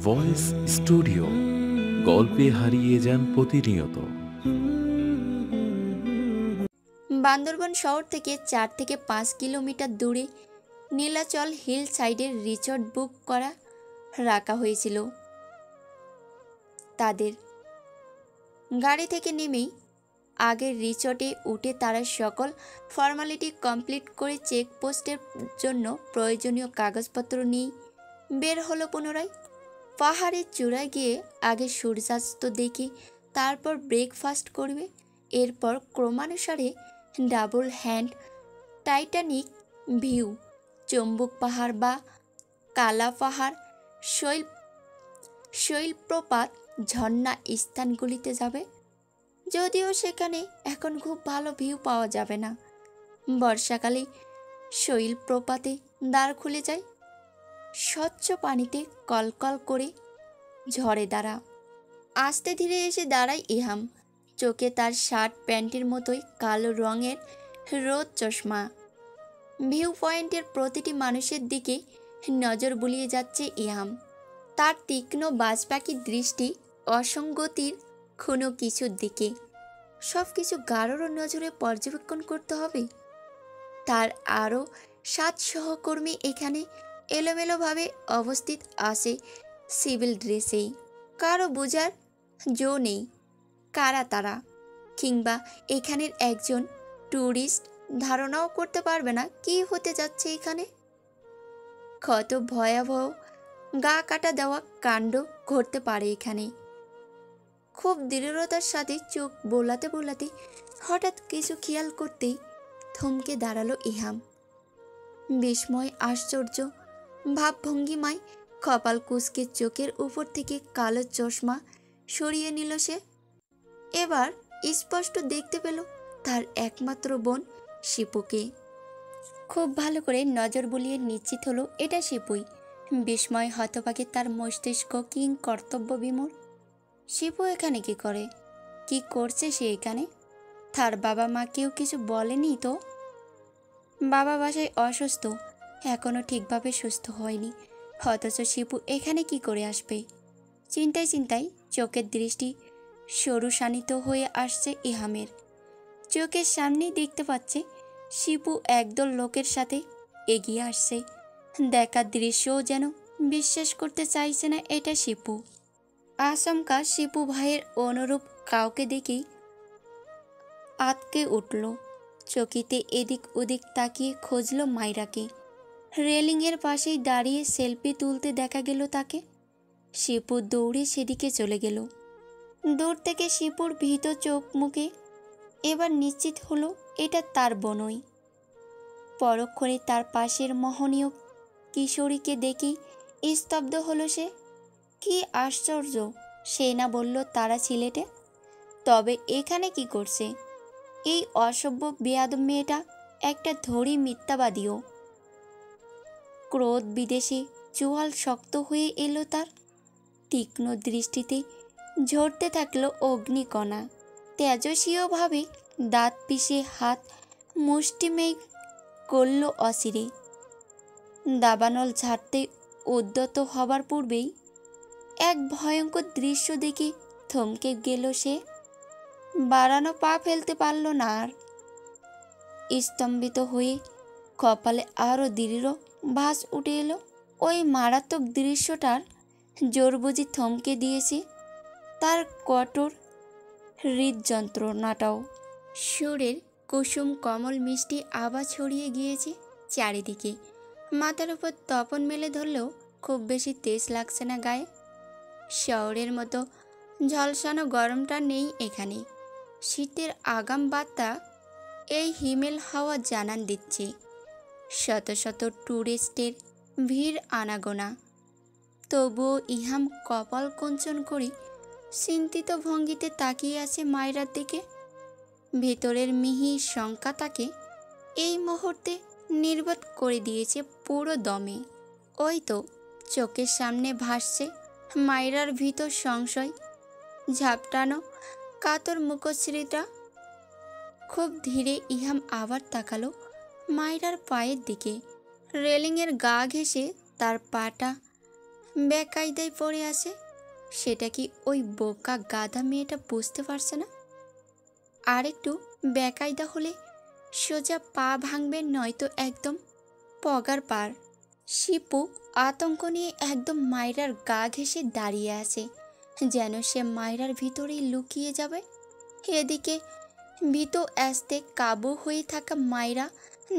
Voice studio, গল্পে হারিয়ে যান প্রতিনিয়ত। বান্দরবান শহর থেকে 4 থেকে 5 কিলোমিটার দূরে নীলাচল হিল সাইডের রিসর্ট বুক করা রাখা হয়েছিল তাদের। গাড়ি থেকে নেমেই আগের রিসর্টে উঠে তারা সকল ফর্মালিটি কমপ্লিট করে চেকপোস্টের জন্য প্রয়োজনীয় কাগজপত্র নিয়ে বের হলো পুনরায়। পাহাড়ের চূড়ায় গিয়ে আগে সূর্যাস্ত দেখে তারপর ব্রেকফাস্ট করবে। এরপর ক্রমানুসারে ডাবল হ্যান্ড টাইটানিক ভিউ, চম্বুক পাহাড় বা কালা পাহাড়, শৈলপ্রপাত, ঝর্ণা স্থানগুলিতে যাবে। যদিও সেখানে এখন খুব ভালো ভিউ পাওয়া যাবে না, বর্ষাকালে শৈলপ্রপাতে দ্বার খুলে যায়, স্বচ্ছ পানিতে কলকল করে ঝরে দাঁড়া। আস্তে ধীরে এসে দাঁড়ায় ইহাম, চোখে তার শার্ট প্যান্টের মতোই কালো রঙের রোদ চশমা। ভিউ পয়েন্টের প্রতিটি মানুষের দিকে নজর বুলিয়ে যাচ্ছে ইহাম। তার তীক্ষ্ণ বাজপাখির দৃষ্টি অসঙ্গতির কোনো কিছুর দিকে। সব কিছু গাঢ় নজরে পর্যবেক্ষণ করতে হবে। তার আরও 7 সহকর্মী এখানে এলোমেলোভাবে অবস্থিত আছে সিভিল ড্রেসেই। কারো বোঝার জো নেই কারা তারা, কিংবা এখানের একজন ট্যুরিস্ট ধারণাও করতে পারবে না কি হতে যাচ্ছে এখানে। কত ভয়াবহ গা কাটা দেওয়া কাণ্ড ঘটতে পারে এখানে। খুব দৃঢ়তার সাথে চোখ বোলাতে বোলাতে হঠাৎ কিছু খেয়াল করতেই থমকে দাঁড়ালো ইহাম। বিস্ময় আশ্চর্য ভাবভঙ্গিমায় কপাল কুঁচকে চোখের উপর থেকে কালো চশমা সরিয়ে নিল সে। এবার স্পষ্ট দেখতে পেল তার একমাত্র বোন শিপুকে। খুব ভালো করে নজর বুলিয়ে নিশ্চিত হলো এটা শিপুই। বিস্ময় হতভাগে তার মস্তিষ্ক কিং কর্তব্য বিমূঢ়। শিপু এখানে কি করে, কি করছে সে এখানে? তার বাবা মা কেউ কিছু বলেনি তো? বাবা বাসায় অসুস্থ, এখনও ঠিকভাবে সুস্থ হয়নি, অথচ শিপু এখানে কি করে আসবে? চিন্তায় চিন্তায় চোখের দৃষ্টি সরুশানিত হয়ে আসছে ইহামের। চোখের সামনেই দেখতে পাচ্ছে শিপু একদল লোকের সাথে এগিয়ে আসছে। দেখার দৃশ্যও যেন বিশ্বাস করতে চাইছে না এটা শিপু। আচমকা শিপু ভাইয়ের অনুরূপ কাউকে দেখেই আতকে উঠল। চকিতে এদিক ওদিক তাকিয়ে খুঁজল মাইরাকে। রেলিংয়ের পাশেই দাঁড়িয়ে সেলফি তুলতে দেখা গেল তাকে। শিপু দৌড়ে সেদিকে চলে গেল। দূর থেকে শিপুর ভীত চোখ মুখে এবার নিশ্চিত হলো এটা তার বোনই। পরক্ষণে তার পাশের মোহনীয় কিশোরীকে দেখেই স্তব্ধ হলো সে। কি আশ্চর্য, সে না বলল তারা সিলেটে, তবে এখানে কি করছে? এই অসভ্য বেয়াদব মেয়েটা একটা ধরি মিথ্যাবাদীও। ক্রোধ বিদেশে চোয়াল শক্ত হয়ে এলো তার। তীক্ষ্ণ দৃষ্টিতে ঝরতে থাকলো অগ্নিকণা। তেজস্বীয়ভাবে দাঁত পিষে হাত মুষ্টিমেয় করল অচিরে। দাবানল ঝাড়তে উদ্যত হবার পূর্বেই এক ভয়ঙ্কর দৃশ্য দেখে থমকে গেল সে। বাড়ানো পা ফেলতে পারল না আর। স্তম্ভিত হয়ে কপালে আরও দৃঢ় ভাস উঠে এলো। ওই মারাত্মক দৃশ্যটার জোর বুঝি থমকে দিয়েছে তার কঠোর হৃদযন্ত্রণাটাও। সুরের কুসুম কমল মিষ্টি আবার ছড়িয়ে গিয়েছে চারিদিকে। মাথার উপর তপন মেলে ধরলেও খুব বেশি তেজ লাগছে না গায়ে। শহরের মতো ঝলসানো গরমটা নেই এখানে। শীতের আগাম বার্তা এই হিমেল হাওয়া জানান দিচ্ছে। শত শত ট্যুরিস্টের ভিড় আনাগোনা। তবুও ইহাম কপাল কুঞ্চন করে চিন্তিত ভঙ্গিতে তাকিয়ে আছে মায়রার দিকে। ভেতরের মিহি শঙ্কা তাকে এই মুহূর্তে নির্বোধ করে দিয়েছে পুরো দমে। ওই তো চোখের সামনে ভাসছে মায়রার ভীত সংশয় ঝাপটানো কাতর মুখশ্রীটা। খুব ধীরে ইহাম আবার তাকালো মায়রার পায়ের দিকে। রেলিংয়ের গা ঘেঁষে তার পাটা বেকায়দায় পড়ে আছে, সেটা কি ওই বোকা গাধা মেয়েটা বুঝতে পারছে না? আর একটু বেকায়দা হলে সোজা পা ভাঙবে, নয়তো একদম পগার পার। শিপু আতঙ্ক নিয়ে একদম মায়রার গা ঘেঁষে দাঁড়িয়ে আছে, যেন সে মায়রার ভিতরেই লুকিয়ে যাবে। এদিকে ভীত অ্যাস্তে কাবু হয়ে থাকা মায়রা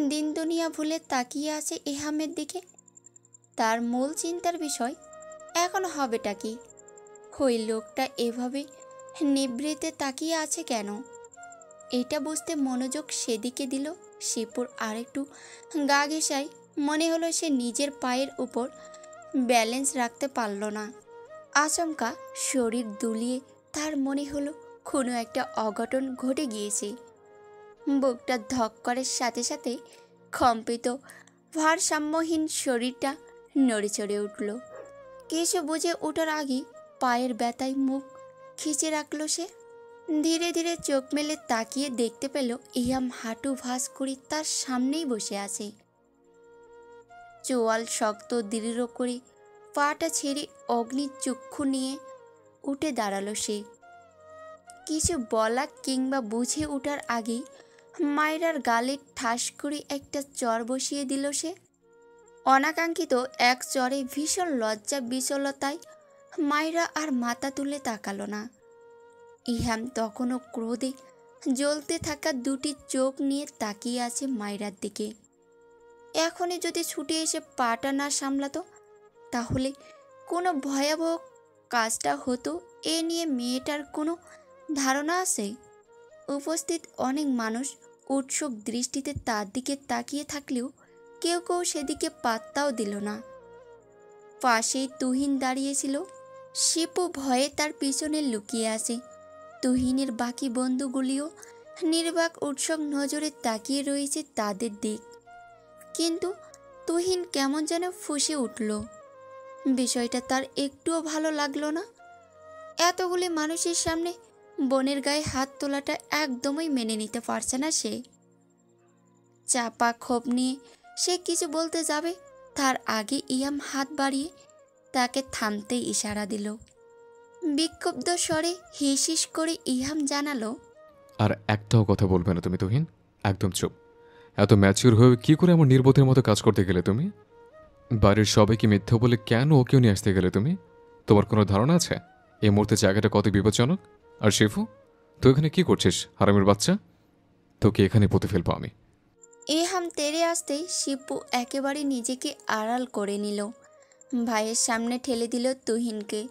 দিন দুনিয়া ভুলে তাকিয়ে আছে ইহামের দিকে। তার মূল চিন্তার বিষয় এখন হবেটা কি? ওই লোকটা এভাবে নিভৃতে তাকিয়ে আছে কেন? এটা বুঝতে মনোযোগ সেদিকে দিল শিপুর। আরেকটু গা ঘেঁষায় মনে হলো সে নিজের পায়ের উপর ব্যালেন্স রাখতে পারল না। আচমকা শরীর দুলিয়ে তার মনে হলো কোনো একটা অঘটন ঘটে গিয়েছে। বুকটা ধক করার সাথে সাথে কম্পিত ভারসাম্যহীন শরীরটা নড়ে চড়ে উঠল। কিছু বুঝে ওঠার আগেই পায়ের ব্যথায় মুখ খিচে রাখল সে। ধীরে ধীরে চোখ মেলে তাকিয়ে দেখতে পেল ইহাম হাঁটু ভাঁজ করে তার সামনেই বসে আছে। চোয়াল শক্ত দৃঢ় করে পাটা ছেড়ে অগ্নির চক্ষু নিয়ে উঠে দাঁড়ালো সে। কিছু বলা কিংবা বুঝে ওঠার আগেই মায়রার গালে ঠাস করে একটা চর বসিয়ে দিল সে। অনাকাঙ্ক্ষিত এক চরে ভীষণ লজ্জা বিচলতায় মায়রা আর মাথা তুলে তাকালো না। ইহাম তখনও ক্রোধে জ্বলতে থাকা দুটি চোখ নিয়ে তাকিয়ে আছে মায়রার দিকে। এখনই যদি ছুটে এসে পাটা না সামলাতো, তাহলে কোনো ভয়াবহ কাজটা হতো এ নিয়ে মেয়েটার কোনো ধারণা আছে? উপস্থিত অনেক মানুষ উৎসুক দৃষ্টিতে তার দিকে তাকিয়ে থাকলেও কেউ কেউ সেদিকে পাত্তাও দিল না। পাশেই তুহিন দাঁড়িয়েছিল। শিপু ভয়ে তার পিছনে লুকিয়ে আছে। তুহিনের বাকি বন্ধুগুলিও নির্বাক উৎসুক নজরে তাকিয়ে রয়েছে তাদের দিক। কিন্তু তুহিন কেমন যেন ফুঁসে উঠল। বিষয়টা তার একটুও ভালো লাগলো না। এতগুলি মানুষের সামনে বোনের গায়ে হাত তোলাটা একদমই মেনে নিতে পারছে না সে। চাপা ক্ষোভ নিয়ে সে কিছু বলতে যাবে, তার আগে ইয়াম হাত বাড়িয়ে তাকে থামতে ইশারা দিল। বিক্ষুব্ধ স্বরে হিসিস করে ইহাম জানালো, আর একটাও কথা বলবে না তুমি তুহিন, একদম চুপ। এত ম্যাচিউর হয়ে কি করে আমার নির্বোধের মতো কাজ করতে গেলে তুমি? বাড়ির সবাইকে মিথ্যা বলে কেন ওকেও নিয়ে আসতে গেলে তুমি? তোমার কোনো ধারণা আছে এই মুহূর্তে জায়গাটা কত বিপজ্জনক? আর শেফু, তুই এখানে কি করছিস হারামের বাচ্চা? তোকে এখানে পুঁতে ফেলবো আমি। ইহাম তেড়ে আসতেই শিপু একেবারে নিজেকে আড়াল করে নিল। ভাইয়ের সামনে ঠেলে দিল তুহিনকে।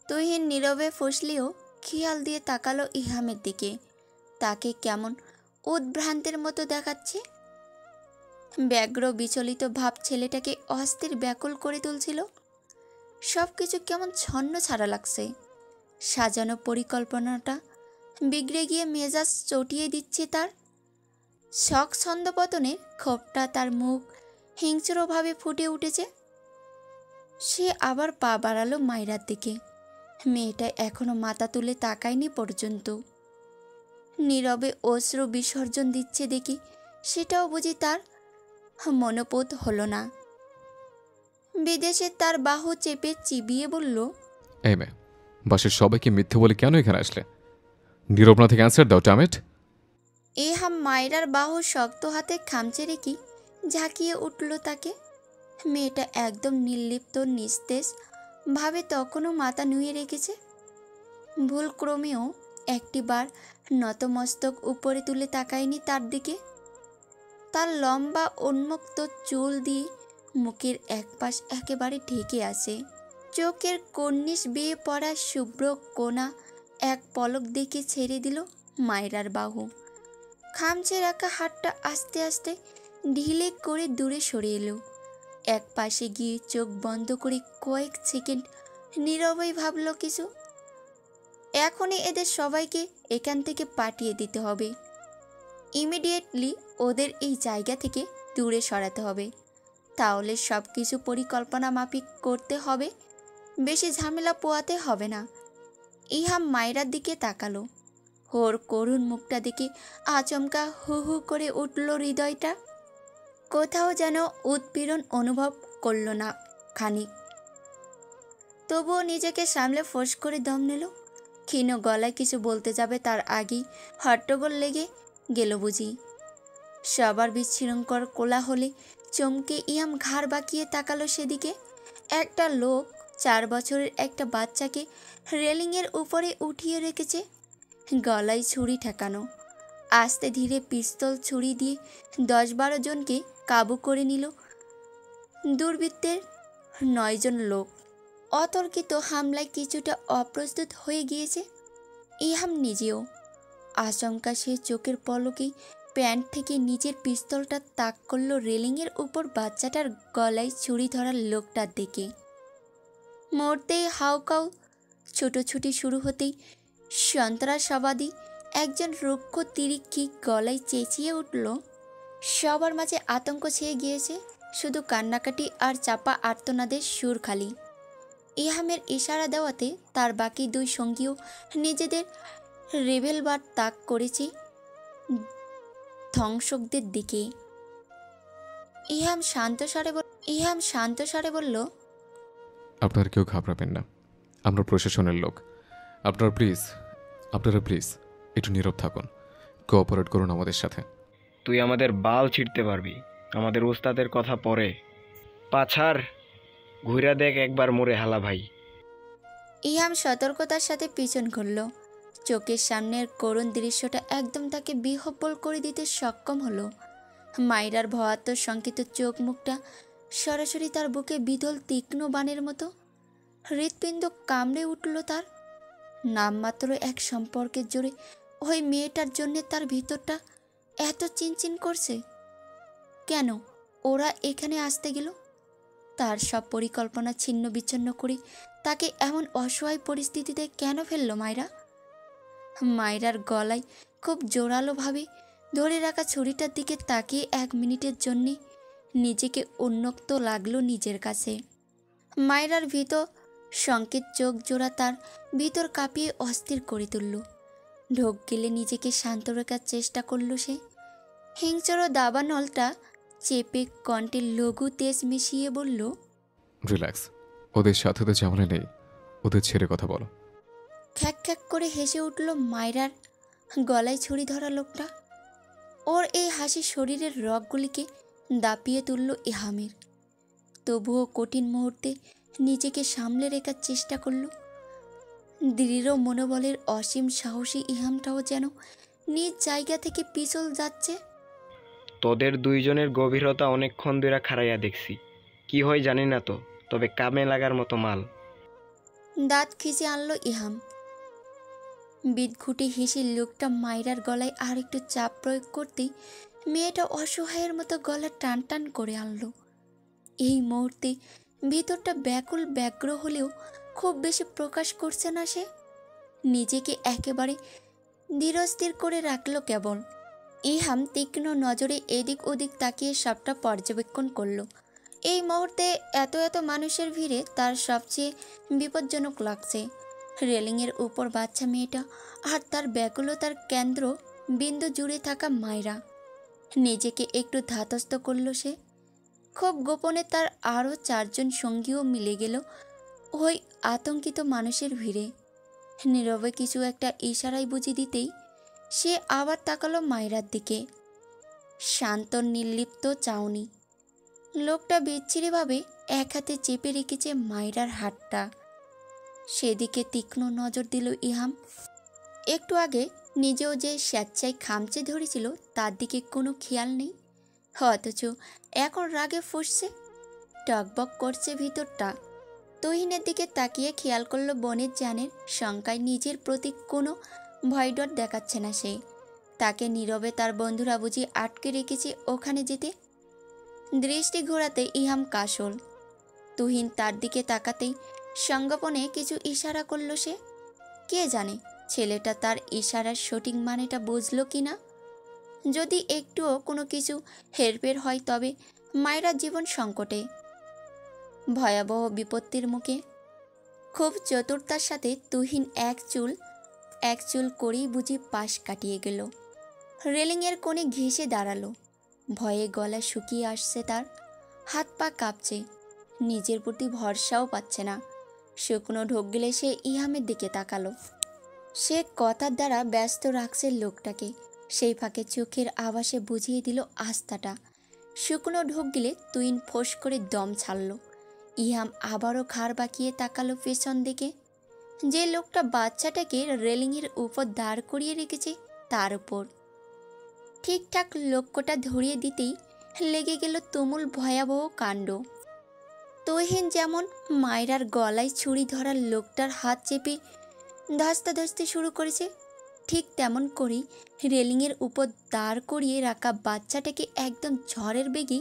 তুহিন নীরবে ফসলেও খেয়াল দিয়ে তাকালো ইহামের দিকে। তাকে কেমন উদ্ভ্রান্তের মতো দেখাচ্ছে। ব্যগ্র বিচলিত ভাব ছেলেটাকে অস্থির ব্যাকুল করে তুলছিল। সব কিছু কেমন ছন্ন ছাড়া লাগছে। সাজানো পরিকল্পনাটা বিগড়ে গিয়ে মেজাজ চটিয়ে দিচ্ছে তার। শখ ছন্দপতনের ক্ষোভটা তার মুখ হিংস্রভাবে ফুটে উঠেছে। সে আবার পা বাড়ালো মায়রার দিকে। মেয়েটা এখনো মাথা তুলে তাকায়নি পর্যন্ত। নীরবে অশ্রু বিসর্জন দিচ্ছে দেখি সেটাও বুঝি তার মনোপুত হলো না। বিদেশে তার বাহু চেপে চিবিয়ে বলল, এই মেয়ে, বাসের সবাইকে মিথ্যে বলে কেন এখানে আসলে? নীরব না থেকে অ্যান্সার দাও টামেট। এহাম মায়রার বাহু শক্ত হাতে খামচে রেখে ঝাঁকিয়ে উঠল তাকে। মেয়েটা একদম নির্লিপ্ত নিস্তেজ ভাবে তখনও মাথা নুয়ে রেখেছে। ভুলক্রমেও একটিবার নতমস্তক উপরে তুলে তাকায়নি তার দিকে। তার লম্বা উন্মুক্ত চুল দিয়ে মুখের একপাশ একেবারে ঢেকে আছে। চোখের কর্নিশ বেয়ে পড়া শুভ্র কোনা এক পলক দেখে ছেড়ে দিল মায়রার বাহু। খামচে রাখা হাতটা আস্তে আস্তে ঢিলে করে দূরে সরে এলো। এক পাশে গিয়ে চোখ বন্ধ করে কয়েক সেকেন্ড নীরবেই ভাবল কিছু। এখনই এদের সবাইকে এখান থেকে পাঠিয়ে দিতে হবে। ইমিডিয়েটলি ওদের এই জায়গা থেকে দূরে সরাতে হবে। তাহলে সব কিছু পরিকল্পনা মাফিক করতে হবে, বেশি ঝামেলা পোয়াতে হবে না। ইহাম মায়রার দিকে তাকালো। ওর করুণ মুখটা দেখে আচমকা হু হু করে উঠল হৃদয়টা। কোথাও যেন উৎপীড়ন অনুভব করল না খানিক। তবুও নিজেকে সামলে ফোঁস করে দম নিল। ক্ষীণ গলায় কিছু বলতে যাবে তার আগেই হট্টগোল লেগে গেল বুঝি। সবার বিশৃঙ্খল কোলাহলে চমকে ইয়াম ঘাড় বাঁকিয়ে তাকালো সেদিকে। একটা লোক 4 বছরের একটা বাচ্চাকে রেলিংয়ের উপরে উঠিয়ে রেখেছে, গলায় ছুরি ঠেকানো। আস্তে ধীরে পিস্তল ছুরি দিয়ে 10-12 জনকে কাবু করে নিল দুর্বৃত্তের 9 জন লোক। অতর্কিত হামলায় কিছুটা অপ্রস্তুত হয়ে গিয়েছে ইহাম নিজেও। আচমকা সে চোখের পলকেই প্যান্ট থেকে নিজের পিস্তলটা তাক করল রেলিংয়ের উপর বাচ্চাটার গলায় ছুরি ধরা লোকটার দিকে। মুহূর্তেই হাউকাউ ছুটোছুটি শুরু হতেই সন্ত্রাসবাদী একজন রুক্ষ তিরিক্ষি গলায় চেঁচিয়ে উঠল। সবার মাঝে আতঙ্ক ছেয়ে গিয়েছে, শুধু কান্নাকাটি আর চাপা আর্তনাদের সুর খালি। ইহামের ইশারা দেওয়াতে তার বাকি 2 সঙ্গীও নিজেদের রিভলভার তাক করেছে ধ্বংসকদের দিকে। ইহাম শান্ত স্বরে বলল, আপনারা কেউ ঘাবড়াবেন না, আমরা প্রশাসনের লোক। আপনারা প্লিজ একটু নীরব থাকুন, কোঅপারেট করুন আমাদের সাথে। তুই আমাদের বাল ছিঁড়তে পারবি, আমাদের ওস্তাদের কথা পরে। পাছার ঘুরা দেখ একবার মোরে হালা ভাই। ইহাম সতর্কতার সাথে পিছন ঘুরল। চোখের সামনের করুণ দৃশ্যটা একদম তাকে বিহ্বল করে দিতে সক্ষম হলো। মাইরার ভয়াত্ম শঙ্কিত চোখ মুখটা সরাসরি তার বুকে বিধল তীক্ষ্ণ বাণের মতো। হৃৎপিণ্ড কামড়ে উঠল তার। নামমাত্র এক সম্পর্কের জোরে ওই মেয়েটার জন্যে তার ভিতরটা এত চিনচিন করছে। কেন ওরা এখানে আসতে গেল? তার সব পরিকল্পনা ছিন্ন বিচ্ছিন্ন করে তাকে এমন অসহায় পরিস্থিতিতে কেন ফেলল মাইরা? মাইরার গলায় খুব জোরালোভাবে ধরে রাখা ছুরিটার দিকে তাকিয়ে 1 মিনিটের জন্যে নিজেকে উন্মুক্ত লাগলো নিজের কাছে। মাইরার ভীত সংকেত চোখ জোড়া তার ভিতর কাঁপিয়ে অস্থির করে তুলল। ঢোক গেলে নিজেকে শান্ত রাখার চেষ্টা করল সে। হিংস্র দাবানলটা চেপে কণ্ঠে লঘু তেজ মিশিয়ে বলল, রিল্যাক্স, ওদের সাথে তো ঝামেলা নেই, ওদের ছেড়ে কথা বলো। খ্যাক খ্যাক করে হেসে উঠল মাইরার গলায় ছুরি ধরা লোকটা। ওর এই হাসি শরীরের রগগুলিকে দাপিয়ে তুলল ইহামের। তবুও কঠিন মুহূর্তে নিজেকে সামলে রাখার চেষ্টা করল। দৃঢ় মনোবলের অসীম সাহসী ইহামটাও যেন নিজ জায়গা থেকে পিছল যাচ্ছে। তোদের 2 জনের গভীরতা অনেকক্ষণ ধরে খাড়াইয়া দেখছি, কি হয় জানি না তো, তবে কামে লাগার মতো মাল। দাঁত খিঁচে আনল ইহাম। বিদঘুটে হেসে লোকটা মাইরার গলায় আর একটু চাপ প্রয়োগ করতেই মেয়েটা অসহায়ের মতো গলা টান টান করে আনল। এই মুহূর্তে ভিতরটা ব্যাকুল ব্যগ্র হলেও খুব বেশি প্রকাশ করছে না সে। নিজেকে একেবারে ধীরস্থির করে রাখল কেবল। ইহাম তীক্ষ্ণ নজরে এদিক ওদিক তাকিয়ে সবটা পর্যবেক্ষণ করল। এই মুহূর্তে এত এত মানুষের ভিড়ে তার সবচেয়ে বিপজ্জনক লাগছে রেলিংয়ের উপর বাচ্চা মেয়েটা আর তার ব্যাকুলতার কেন্দ্র বিন্দু জুড়ে থাকা মায়রা। নিজেকে একটু ধাতস্থ করল সে। খুব গোপনে তার আরও 4 জন সঙ্গীও মিলে গেল ওই আতঙ্কিত মানুষের ভিড়ে। নীরবে কিছু একটা ইশারায় বুঝি দিতেই সে আবার তাকালো মায়রার দিকে। শান্ত নির্লিপ্ত চাউনি। লোকটা বিচ্ছিরিভাবে এক হাতে চেপে রেখেছে মায়রার হাতটা। সেদিকে তীক্ষ্ণ নজর দিল ইহাম। একটু আগে নিজেও যে স্বেচ্ছায় খামচে ধরেছিল তার দিকে কোনো খেয়াল নেই, অথচ এখন রাগে ফুঁসছে, টকবক করছে ভিতরটা। তুহিনের দিকে তাকিয়ে খেয়াল করলো বনের জানের শঙ্কায় নিজের প্রতি কোনো ভয়ডর দেখাচ্ছে না সে। তাকে নীরবে তার বন্ধুরা বুঝি আটকে রেখেছে ওখানে যেতে। দৃষ্টি ঘোরাতে ইহাম কাশল। তুহিন তার দিকে তাকাতেই সংগোপনে কিছু ইশারা করল সে। কে জানে ছেলেটা তার ইশারার সঠিক মানেটা বুঝল কি না। যদি একটুও কোনো কিছু হেরফের হয় তবে মায়েরা জীবন সংকটে, ভয়াবহ বিপত্তির মুখে। খুব চতুরতার সাথে তুহিন এক চুল করেই বুঝি পাশ কাটিয়ে গেল। রেলিংয়ের কোণে ঘেঁষে দাঁড়ালো। ভয়ে গলা শুকিয়ে আসছে তার, হাত পা কাঁপছে, নিজের প্রতি ভরসাও পাচ্ছে না। শুকনো ঢোক গিলে সে ইহামের দিকে তাকালো। সে কথার দ্বারা ব্যস্ত রাখছে লোকটাকে, সেই ফাঁকে চোখের আভাসে বুঝিয়ে দিল আস্থাটা। শুকনো ঢোক গিলে তুহিন ফোঁস করে দম ছাড়ল। ইহাম আবারও ঘাড় বাঁকিয়ে তাকালো পেছন দিকে। যে লোকটা বাচ্চাটাকে রেলিংয়ের উপর দাঁড় করিয়ে রেখেছে তার উপর। ঠিকঠাক লক্ষ্যটা ধরিয়ে দিতেই লেগে গেল তুমুল ভয়াবহ কাণ্ড। তুহিন যেমন মায়রার গলায় ছুরি ধরার লোকটার হাত চেপে ধস্তাধস্তি শুরু করেছে, ঠিক তেমন করেই রেলিংয়ের উপর দাঁড় করিয়ে রাখা বাচ্চাটাকে একদম ঝড়ের বেগে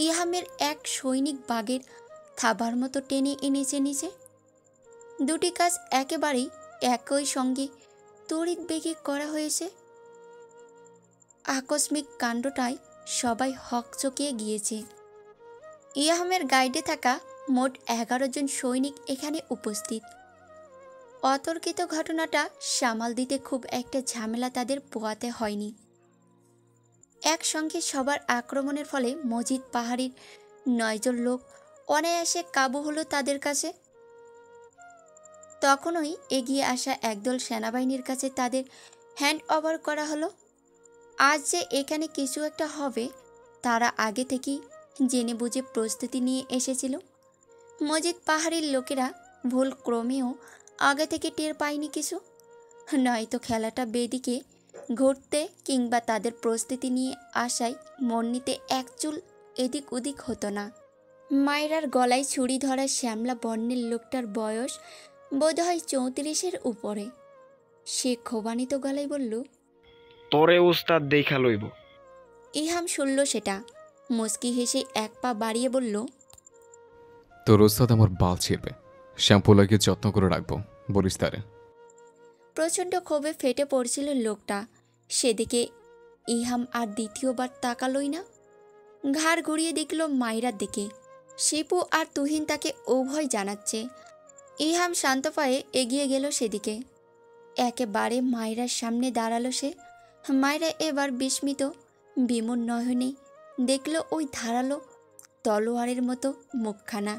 ইহামের এক সৈনিক বাঘের থাবার মতো টেনে এনেছে নিচে। দুটি কাজ একেবারেই একই সঙ্গে তড়িৎ বেগে করা হয়েছে। আকস্মিক কাণ্ডটায় সবাই হকচকিয়ে গিয়েছে। ইহামের গাইডে থাকা মোট 11 জন সৈনিক এখানে উপস্থিত। অতর্কিত ঘটনাটা সামাল দিতে খুব একটা ঝামেলা তাদের পোয়াতে হয়নি। একসঙ্গে সবার আক্রমণের ফলে মজিদ পাহাড়ির 9 জন লোক অনায়াসে কাবু হলো তাদের কাছে। তখনই এগিয়ে আসা একদল সেনাবাহিনীর কাছে তাদের হ্যান্ড ওভার করা হলো। আজ যে এখানে কিছু একটা হবে তারা আগে থেকেই জেনে বুঝে প্রস্তুতি নিয়ে এসেছিল। মজিদ পাহাড়ির লোকেরা ভুল ক্রমেও আগে থেকে টের পায়নি কিছু, নয়তো খেলাটা বেদিকে ঘুরতে কিংবা তাদের প্রস্তুতি নিয়ে আসায় মন্নিতে এক চুল এদিক ওদিক হতো না। মায়রার গলায় ছুরি ধরা শ্যামলা বর্ণের লোকটার বয়স বোধহয় 34-এর উপরে। সে ক্ষোভান্বিত গলায় বলল, তোরে উস্তাদ দেখা লইব। ইহাম শুনল সেটা, মুচকি হেসে এক পা বাড়িয়ে বলল, তোর ওস্তাদ আমার বাল ছিঁড়বে, শ্যাম্পু লাগিয়ে যত্ন করে রাখবো, বলিস তারে। প্রচণ্ড ক্ষোভে ফেটে পড়ছিল লোকটা। সেদিকে ইহাম আর দ্বিতীয়বার তাকালই না। ঘাড় ঘুরিয়ে দেখল মায়রার দিকে। শিপু আর তুহিন তাকে উভয় জানাচ্ছে। ইহাম শান্ত পায়ে এগিয়ে গেল সেদিকে। একেবারে মায়রার সামনে দাঁড়ালো সে। মায়রা এবার বিস্মিত বিমূর নয়নে দেখল ওই ধারালো তলোয়ারের মতো মুখখানা।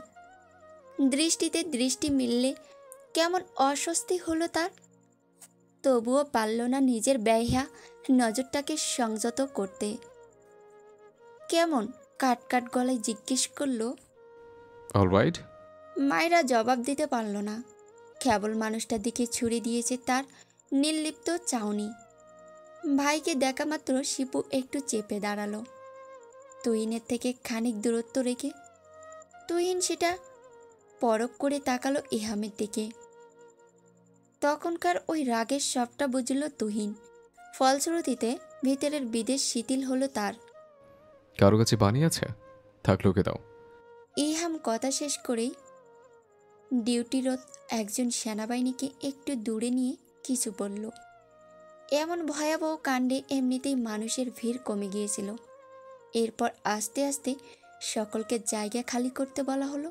দৃষ্টিতে দৃষ্টি মিললে কেমন অস্বস্তি হলো তার। তবুও পারল না নিজের ব্যয়হা নজরটাকে সংযত করতে। কেমন কাট কাট গলায় জিজ্ঞেস করলো, অলরাইট। মায়েরা জবাব দিতে পারল না। কেবল মানুষটার দিকে ছুড়ে দিয়েছে তার নির্লিপ্ত চাউনি। ভাইকে দেখা মাত্র শিপু একটু চেপে দাঁড়ালো তুহিনের থেকে খানিক দূরত্ব রেখে। তুহিন সেটা পরখ করে তাকালো ইহামের দিকে। তখনকার ওই রাগের সবটা বুঝল তুহিন। ফলশ্রুতিতে ভিতরের বিদেশ শিথিল হলো তার। কারো কাছে বানিয়ে আছে, থাকলে ওকে দাও। ইহাম কথা শেষ করেই ডিউটিরত একজন সেনাবাহিনীকে একটু দূরে নিয়ে কিছু বলল। এমন ভয়াবহ কাণ্ডে এমনিতেই মানুষের ভিড় কমে গিয়েছিল। এরপর আস্তে আস্তে সকলকে জায়গা খালি করতে বলা হলো।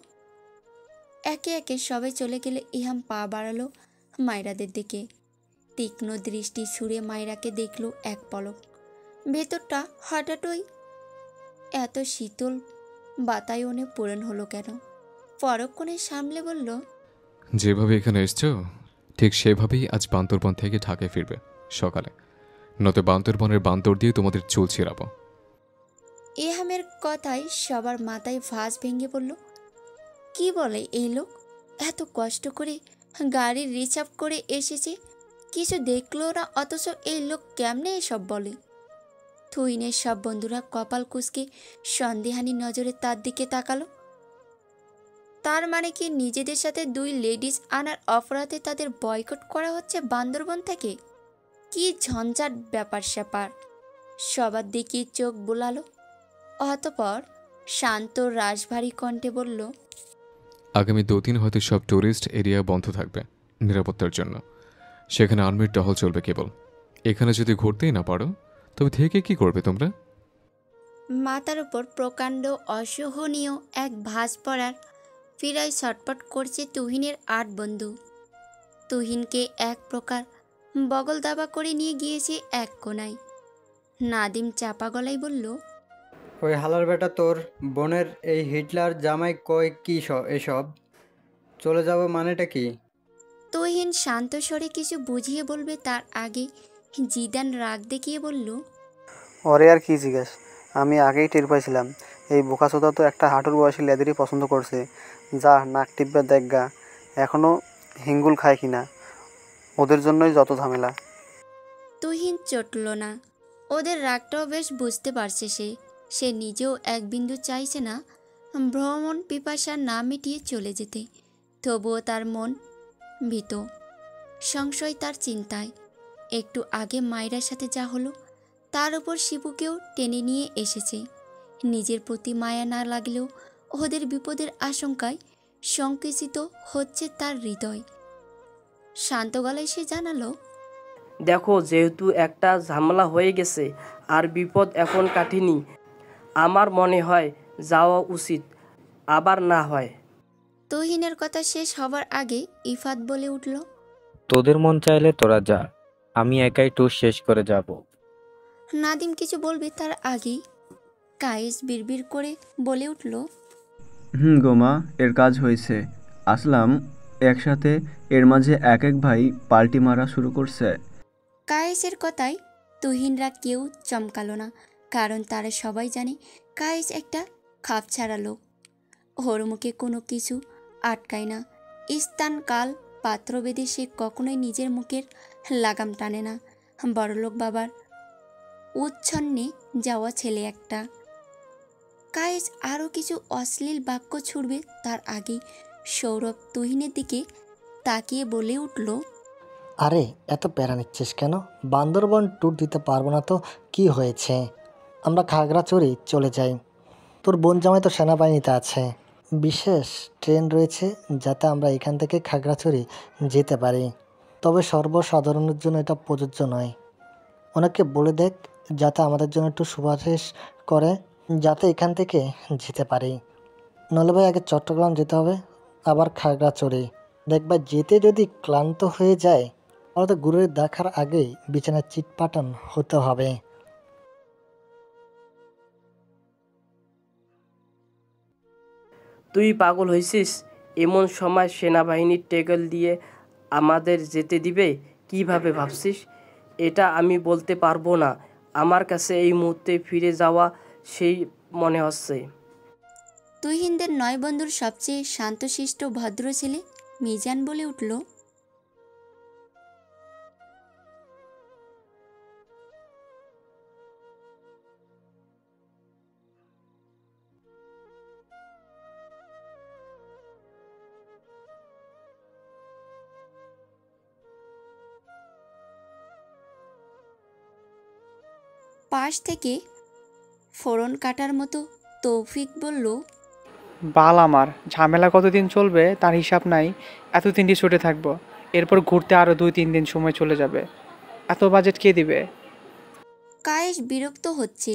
একে একে সবাই চলে গেলে ইহাম পা বাড়ালো মায়রাদের দিকে। তীক্ষ্ণ দৃষ্টি ছুঁড়ে মায়রাকে দেখল এক পলক। ভেতরটা হঠাৎই এত শীতল বাতায়নে পূরণ হলো কেন? পরক্ষণে সামলে বলল, যেভাবে এখানে এসছো ঠিক সেভাবেই আজ বান্দরবন থেকে ঢাকায় ফিরবে সকালে, নয়তো বান্দরবনের বান্দর দিয়ে তোমাদের চুল ছিঁড়াবো। ইহামের কথায় সবার মাথায় ভাঁজ ভেঙে পড়ল। কি বলে এই লোক? এত কষ্ট করে গাড়ি রিজার্ভ করে এসেছে, কিছু দেখলো না, অথচ এই লোক কেমনে এসব বলে? তুহিনের সব বন্ধুরা কপাল কুঁচকে সন্দেহানী নজরে তার দিকে তাকালো। তার মানে কি নিজেদের সাথে 2 লেডিস আনার অপরাধে তাদের বয়কট করা হচ্ছে বান্দরবন থেকে? কি ঝঞ্ঝাট ব্যাপার স্যাপার! সবার দিকে চোখ বোলালো। অতঃপর শান্ত রাশভারী কণ্ঠে বলল, আগামী 2 দিন হয়তো সব ট্যুরিস্ট এরিয়া বন্ধ থাকবে নিরাপত্তার জন্য। সেখানে আর্মির টহল চলবে কেবল। এখানে যদি ঘুরতেই না পারো তবে থেকে কি করবে তোমরা? মাথার উপর প্রকাণ্ড অসহনীয় এক ভাঁজ পড়ার ফিরায় ছটপট করছে তুহিনের 8 বন্ধু। তুহিনকে এক প্রকার বগল দাবা করে নিয়ে গিয়েছে এক কোনায়। নাদিম চাপা গলায় বলল, ওই হালার বেটা তোর বোনের এই হিটলার জামাই কয় কি এসব? চলে যাব মানেটা কি? তুহিন শান্ত স্বরে কিছু বুঝিয়ে বলবে তার আগে জিদান রাগ দেখিয়ে বলল, ওরে আর কি জিজ্ঞেস, আমি আগেই টের পাইছিলাম এই বোকাচোদা তো একটা হাঁটুর বয়সী লেদেরই পছন্দ করছে। যা নাক টিপবে দেখগা এখনও হিঙ্গুল খায় কিনা। ওদের জন্যই যত ঝামেলা। তুহিন চটল না। ওদের রাগটাও বেশ বুঝতে পারছে সে। সে নিজেও এক বিন্দু চাইছে না ভ্রমণ পিপাসা না মিটিয়ে চলে যেতে। তবুও তার মন ভীত, সংশয় তার চিন্তায়। একটু আগে মায়েরার সাথে যা হলো, তার উপর শিবুকেও টেনে নিয়ে এসেছে। নিজের প্রতি মায়া না লাগলেও ওদের বিপদের আশঙ্কায় সংকুচিত হচ্ছে তার হৃদয়। শান্ত গলায় সে জানালো, দেখো, যেহেতু একটা ঝামেলা হয়ে গেছে আর বিপদ এখন কাটেনি, আমার মনে হয় যাওয়া উচিত, আবার না হয়। তুহিনের কথা শেষ হবার আগে ইফাত বলে উঠল, তোদের মন চাইলে তোরা যা, আমি একাই ট্যুর শেষ করে যাব। নাদিম কিছু বলবে তার আগেই কায়েস বিড়বিড় করে বলে উঠল, গোমা, এর কাজ হয়েছে। আসলাম একসাথে, এর মাঝে এক এক ভাই পাল্টি মারা শুরু করছে। কায়েসের কথায় তুহিনরা কেউ চমকালো না, কারণ তারা সবাই জানে কায়েস একটা খাপছাড়া লোক। ওর মুখে কোনো কিছু আটকায় না। স্থান কাল পাত্রভেদে সে কখনোই নিজের মুখের লাগাম টানে না। বড়লোক বাবার উচ্ছন্নে যাওয়া ছেলে একটা। কায়েস আরও কিছু অশ্লীল বাক্য ছুড়বে তার আগেই সৌরভ তুহিনের দিকে তাকিয়ে বলে উঠল, আরে এত প্যারা নিচ্ছিস কেন? বান্দরবন ট্যুর দিতে পারবো না তো কি হয়েছে? আমরা খাগড়াছড়ি চলে যাই। তোর বোন জামাই তো সেনাবাহিনীতে আছে, বিশেষ ট্রেন রয়েছে যাতে আমরা এখান থেকে খাগড়াছড়ি যেতে পারি। তবে সর্বসাধারণের জন্য এটা প্রযোজ্য নয়। ওনাকে বলে দেখ যাতে আমাদের জন্য একটু সুপারিশ করে, যাতে এখান থেকে যেতে পারি। নলে ভাই আগে চট্টগ্রাম যেতে হবে, আবার খাগড়াছড়ি। দেখবা যেতে যদি ক্লান্ত হয়ে যায় তাহলে তো গুরুর দেখার আগেই বিছানায় চিটপাটান হতে হবে। তুই পাগল হয়েছিস? এমন সময় সেনাবাহিনীর টেগল দিয়ে আমাদের যেতে দিবে কিভাবে ভাবছিস? এটা আমি বলতে পারবো না। আমার কাছে এই মুহূর্তে ফিরে যাওয়া সেই মনে হচ্ছে। তুহিনদের 9 বন্ধুর সবচেয়ে শান্তশিষ্ট ভদ্র ছেলে মিজান বলে উঠল, পাশ থেকে ফোড়ন কাটার মতো তৌফিক বলল, বাল আমার ঝামেলা কতদিন চলবে তার হিসাব নাই। এতদিন রিসোর্টে থাকবো, এরপর ঘুরতে আরও 2-3 দিন সময় চলে যাবে। এত বাজেট কে দিবে? কায়েস বিরক্ত হচ্ছে,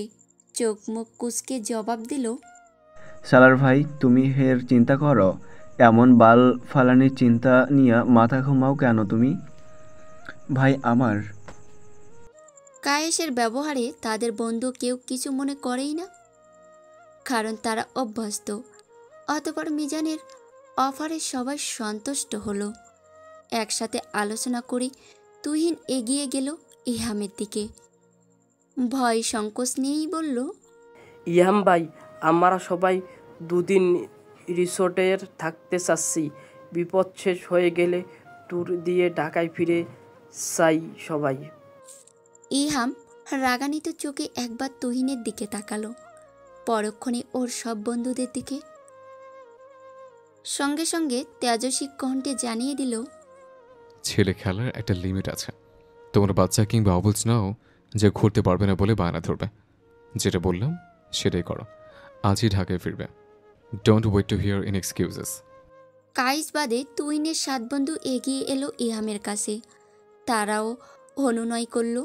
চোখ মুখ কুঁচকে জবাব দিল, সালার ভাই, তুমি এর চিন্তা করো। এমন বাল ফালানির চিন্তা নিয়ে মাথা ঘুমাও কেন তুমি? ভাই আমার। কায়েসের ব্যবহারে তাদের বন্ধু কেউ কিছু মনে করেই না, কারণ তারা অভ্যস্ত। অতপর মিজানের অফারে সবাই সন্তুষ্ট হলো। একসাথে আলোচনা করে তুহিন এগিয়ে গেল ইহামের দিকে। ভয় সংকোচ নিয়েই বলল, ইয়াম ভাই, আমরা সবাই 2 দিন রিসোর্টের থাকতে চাচ্ছি। বিপদ শেষ হয়ে গেলে ট্যুর দিয়ে ঢাকায় ফিরে চাই সবাই। ইহাম রাগান্বিত চোখে একবার তুহিনের দিকে তাকালো, পরক্ষণে ওর সব বন্ধুদের দিকে। সঙ্গে সঙ্গে তেজস্বী কণ্ঠে জানিয়ে দিল, ছেলে খেলার একটা লিমিট আছে। তোমার বাচ্চা কিংবা অবুঝ নাও যে ঘুরতে পারবে না বলে বায়না ধরবে। যেটা বললাম সেটাই করো। আজই ঢাকায় ফিরবে। Don't wait to hear in excuses. Kais বাদে তুহিনের 7 বন্ধু এগিয়ে এলো ইহামের কাছে। তারাও অনুনয় করল,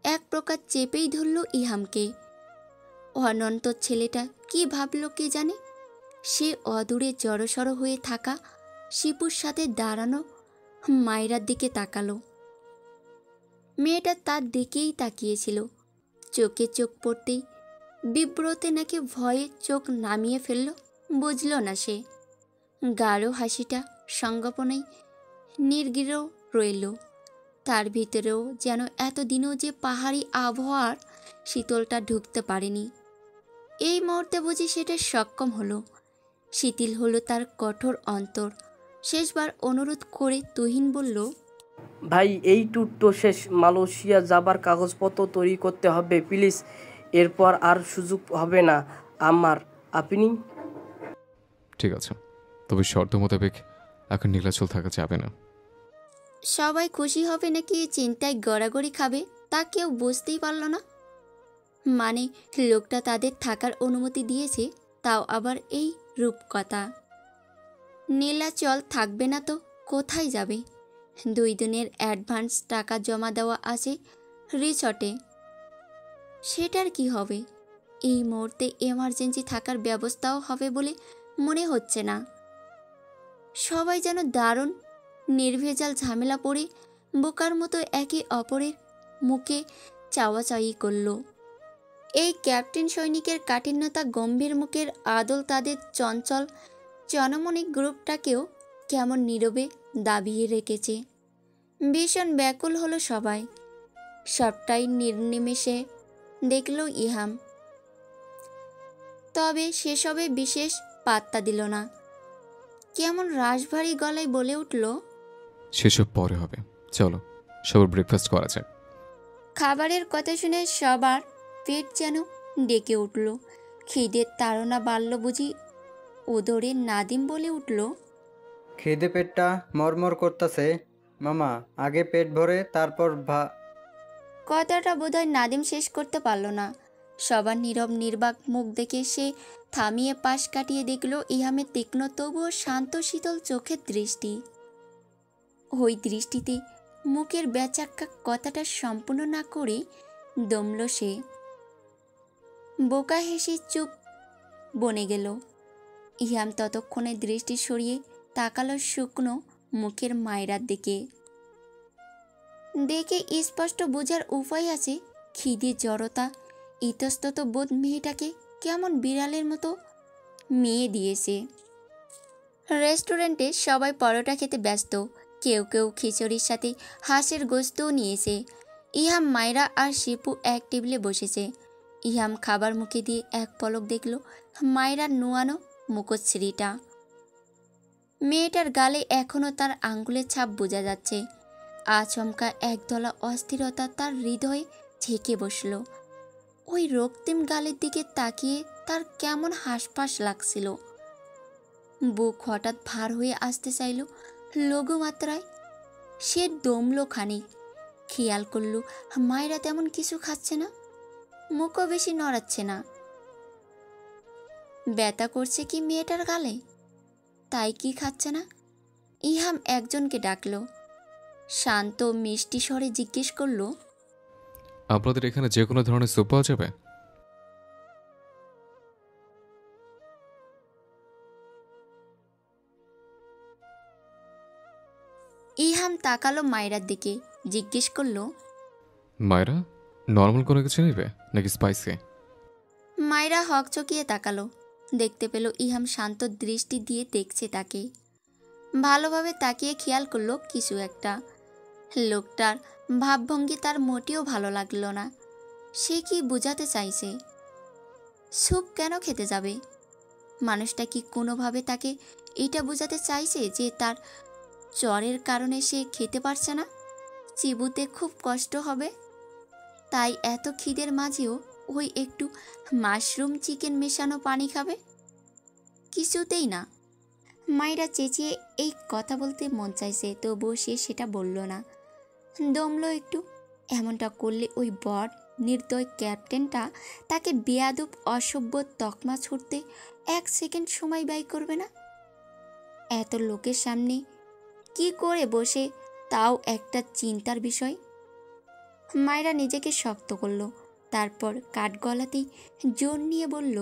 এক প্রকার চেপেই ধরল ইহামকে। অনন্ত ছেলেটা কি ভাবল কে জানে। সে অদূরে জড়সড় হয়ে থাকা শিপুর সাথে দাঁড়ানো মায়রার দিকে তাকালো। মেয়েটা তার দিকেই তাকিয়েছিল। চোখে চোখ পড়তেই বিব্রতে নাকি ভয়ে চোখ নামিয়ে ফেলল, বুঝল না সে। গাঢ় হাসিটা সংগোপনেই নির্গৃহ রইল। তার ভিতরেও যেন এতদিনও যে পাহাড়ি আবহাওয়ার শীতলটা ঢুকতে পারেনি, এই মুহূর্তে বুঝি সেটা সক্ষম হলো। শিথিল হলো তার কঠোর অন্তর। শেষবার অনুরোধ করে তুহিন বলল, ভাই এই ট্যুর তো শেষ, মালয়েশিয়া যাবার কাগজপত্র তৈরি করতে হবে প্লিজ, এরপর আর সুযোগ হবে না আমার। আপনি? ঠিক আছে, তবে শর্ত মোতাবেক এখন নীলাচল থাকা যাবে না। সবাই খুশি হবে নাকি চিন্তায় গড়াগড়ি খাবে তা কেউ বুঝতেই পারল না। মানে লোকটা তাদের থাকার অনুমতি দিয়েছে, তাও আবার এই রূপকথা। নীলাচল থাকবে না তো কোথায় যাবে? 2 দিনের অ্যাডভান্স টাকা জমা দেওয়া আছে রিসর্টে, সেটার কি হবে? এই মুহূর্তে এমার্জেন্সি থাকার ব্যবস্থাও হবে বলে মনে হচ্ছে না। সবাই যেন দারুণ নির্ভেজাল ঝামেলা পড়ে বোকার মতো একে অপরের মুখে চাওয়াচাওয়ি করল। এই ক্যাপ্টেন সৈনিকের কাঠিন্যতা গম্ভীর মুখের আদল তাদের চঞ্চল জনমনিক গ্রুপটাকেও কেমন নীরবে দাবিয়ে রেখেছে। ভীষণ ব্যাকুল হলো সবাই। সবটাই নির্নিমেষে দেখল ইহাম, তবে সেসবে বিশেষ পাত্তা দিল না। কেমন রাশভারী গলায় বলে উঠল, সেসব পরে হবে, চলো সবার ব্রেকফাস্ট করা যাক। খাবারের কথা শুনে সবার পেট যেন ডেকে উঠল। খিদের তাড়না বাড়ল বুঝি ওদরে। নাদিম বলে উঠল, খিদে পেটটা মরমর করতেছে মামা, আগে পেট ভরে তারপর কথাটা বোধহয় নাদিম শেষ করতে পারল না। সবার নীরব নির্বাক মুখ দেখে সে থামিয়ে পাশ কাটিয়ে দেখল ইহামের তীক্ষ্ণ তবুও শান্ত শীতল চোখের দৃষ্টি। ওই দৃষ্টিতে মুখের বেচাক্কা কথাটা সম্পূর্ণ না করে দমল সে। বোকা হেসে চুপ বনে গেল। ইহাম ততক্ষণে দৃষ্টি সরিয়ে তাকালো শুকনো মুখের মায়রার দিকে। দেখে স্পষ্ট বোঝার উপায় আছে খিদে জড়তা ইতস্তত বোধ মেয়েটাকে কেমন বিড়ালের মতো মেয়ে দিয়েছে। রেস্টুরেন্টে সবাই পরোটা খেতে ব্যস্ত, কেউ কেউ খিচুড়ির সাথে হাঁসের গোস্তও নিয়েছে। ইহাম, মায়রা আর শিপু এক টেবিলে বসেছে। ইহাম খাবার মুখে দিয়ে এক পলক দেখল মায়রার নোয়ানো মুখশ্রীটা। মেয়েটার গালে এখনও তার আঙ্গুলের ছাপ বোঝা যাচ্ছে। আচমকা একদলা অস্থিরতা তার হৃদয়ে ঝেঁকে বসল। ওই রক্তিম গালের দিকে তাকিয়ে তার কেমন হাঁসফাঁস লাগছিল। বুক হঠাৎ ভার হয়ে আসতে চাইল লঘুমাত্রায়। সে দমল খানিক, খেয়াল করল মায়েরা তেমন কিছু খাচ্ছে না, মুখও বেশি নড়াচ্ছে না। ব্যথা করছে কি মেয়েটার গালে, তাই কি খাচ্ছে না? ইহাম একজনকে ডাকল, শান্ত মিষ্টি স্বরে জিজ্ঞেস করল, আপনাদের এখানে যে কোনো ধরনের স্যুপ পাওয়া যাবে? ইহাম তাকালো মায়রার দিকে, জিজ্ঞেস করল, মায়েরা নর্মাল কোনো কিছু নেবে নাকি স্পাইসি? মায়রা হকচকিয়ে তাকালো। দেখতে পেল ইহাম শান্ত দৃষ্টি দিয়ে দেখছে তাকে। ভালোভাবে তাকিয়ে খেয়াল করলো কিছু একটা। লোকটার ভাবভঙ্গি তার মোটেও ভালো লাগলো না। সে কি বোঝাতে চাইছে? স্যুপ কেন খেতে যাবে? মানুষটা কি কোনোভাবে তাকে এটা বোঝাতে চাইছে যে তার জ্বরের কারণে সে খেতে পারছে না, চিবুতে খুব কষ্ট হবে, তাই এত খিদের মাঝেও ওই একটু মাশরুম চিকেন মেশানো পানি খাবে? কিছুতেই না। মায়েরা চেঁচিয়ে এই কথা বলতে মন চাইছে, তবুও সে সেটা বলল না। দমলো একটু। এমনটা করলে ওই বড় নির্দয় ক্যাপ্টেনটা তাকে বেয়াদব অসভ্য তকমা ছুটতে 1 সেকেন্ড সময় ব্যয় করবে না? এত লোকের সামনে কি করে বসে, তাও একটা চিন্তার বিষয়। মায়েরা নিজেকে শক্ত করলো, তারপর কাঠ গলাতেই জোর নিয়ে বলল,